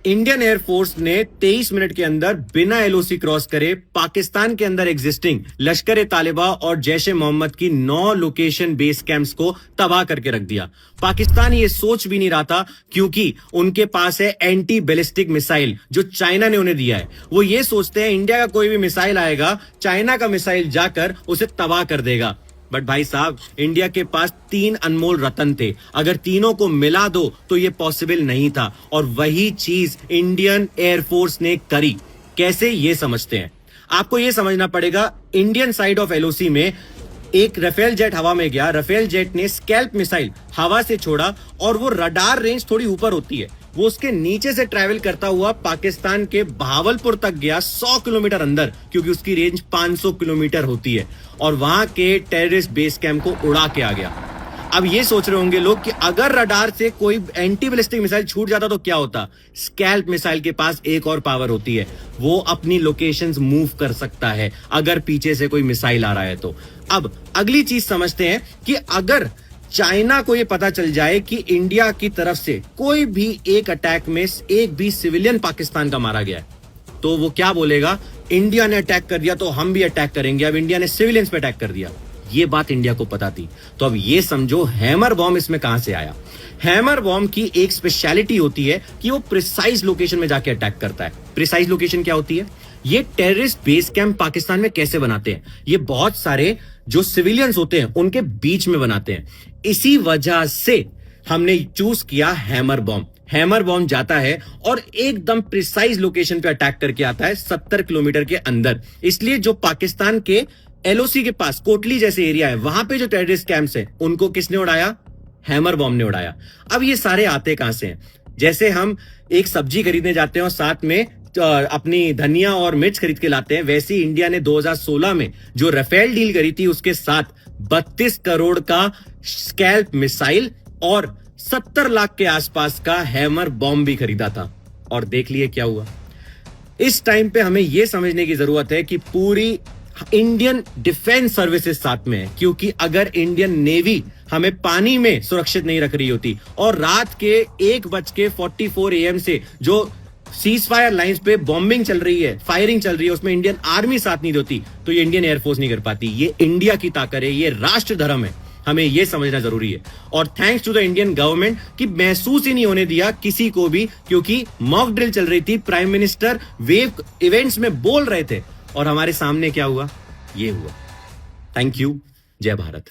Indian air force ने 23 minute के अंदर बिना एलओसी क्रॉस करे पाकिस्तान के अंदर एग्जिस्टिंग लश्कर ए तालिबा और जैश ए मोहम्मद की 9 लोकेशन बेस कैंप्स को तबाह करके रख दिया। पाकिस्तान ये सोच भी नहीं रहा था, क्योंकि उनके पास है एंटी बैलिस्टिक मिसाइल जो चाइना ने उन्हें दिया है। वो ये सोचते हैं इंडिया का कोई भी मिसाइल आएगा, चाइना का मिसाइल जाकर उसे तबाह कर देगा। बट भाई साहब, इंडिया के पास 3 अनमोल रत्न थे, अगर तीनों को मिला दो तो ये पॉसिबल नहीं था, और वही चीज इंडियन एयरफोर्स ने करी। कैसे, ये समझते हैं। आपको ये समझना पड़ेगा, इंडियन साइड ऑफ एलओसी में एक राफेल जेट हवा में गया, राफेल जेट ने स्कैल्प मिसाइल हवा से छोड़ा, और वो रडार रेंज थोड़ी ऊपर होती है, वो उसके नीचे से ट्रैवल करता हुआ पाकिस्तान के भावलपुर तक गया, 100 किलोमीटर अंदर, क्योंकि उसकी रेंज 500 किलोमीटर होती है, और वहां के टेररिस्ट बेस कैंप को उड़ा के आ गया। अब ये सोच रहे होंगे लोग कि अगर रडार से कोई एंटी बैलिस्टिक मिसाइल छूट जाता तो क्या होता। स्कैल्प मिसाइल के पास एक और पावर होती है, वो अपनी लोकेशंस मूव कर सकता है अगर पीछे से कोई मिसाइल आ रहा है तो। अब अगली चीज समझते हैं कि अगर चाइना को यह पता चल जाए कि इंडिया की तरफ से कोई भी एक अटैक में एक भी सिविलियन पाकिस्तान का मारा गया है, तो वो क्या बोलेगा, इंडिया ने अटैक कर दिया तो हम भी अटैक करेंगे। अब इंडिया ने सिविलियंस पे अटैक कर दिया, ये बात इंडिया को पता थी। तो अब ये समझो हैमर बॉम्ब इसमें कहां से आया। हैमर बॉम्ब की एक स्पेशलिटी होती है कि वो प्रिसाइज लोकेशन में जाके अटैक करता है। प्रिसाइज लोकेशन क्या होती है? ये टेररिस्ट बेस कैंप पाकिस्तान में कैसे बनाते हैं, ये बहुत सारे जो सिविलियंस होते हैं उनके बीच में बनाते हैं। इसी वजह से हमने चूज किया हैमर बॉम्ब। हैमर बॉम्ब जाता है और एकदम प्रिसाइज लोकेशन पे अटैक करके आता है 70 किलोमीटर के अंदर। इसलिए जो पाकिस्तान के एलओसी के पास कोटली जैसे एरिया है, वहां पे जो टेररिस्ट कैंप्स हैं उनको किसने उड़ाया? हैमर बॉम्ब ने उड़ाया। अब ये सारे आते कहां से हैं? जैसे हम एक सब्जी खरीदने जाते हैं और साथ में अपनी धनिया और मिर्च खरीद के लाते हैं, वैसे ही इंडिया ने 2016 में जो राफेल डील करी थी उसके साथ 32 करोड़ का स्कैल्प मिसाइल और 70 लाख के आसपास का हैमर बॉम्ब भी खरीदा था। और देख लिए क्या हुआ। इस टाइम पे हमें यह समझने की जरूरत है कि पूरी इंडियन डिफेंस सर्विसेज साथ में है, क्योंकि अगर इंडियन नेवी हमें पानी में सुरक्षित नहीं रख रही होती और रात के 1:44 AM से जो सीज फायर लाइंस पे बॉम्बिंग चल रही है, फायरिंग चल रही है, उसमें इंडियन आर्मी साथ नहीं देती, तो ये इंडियन एयरफोर्स नहीं कर पाती। ये इंडिया की ताकत है, ये राष्ट्र धर्म है, हमें यह समझना जरूरी है। और thanks to the Indian government कि महसूस ही नहीं होने दिया किसी को भी, क्योंकि मॉक ड्रिल चल रही थी, प्राइम मिनिस्टर वेव इवेंट्स में बोल रहे थे, और हमारे सामने क्या हुआ? ये हुआ। Thank you. जय भारत।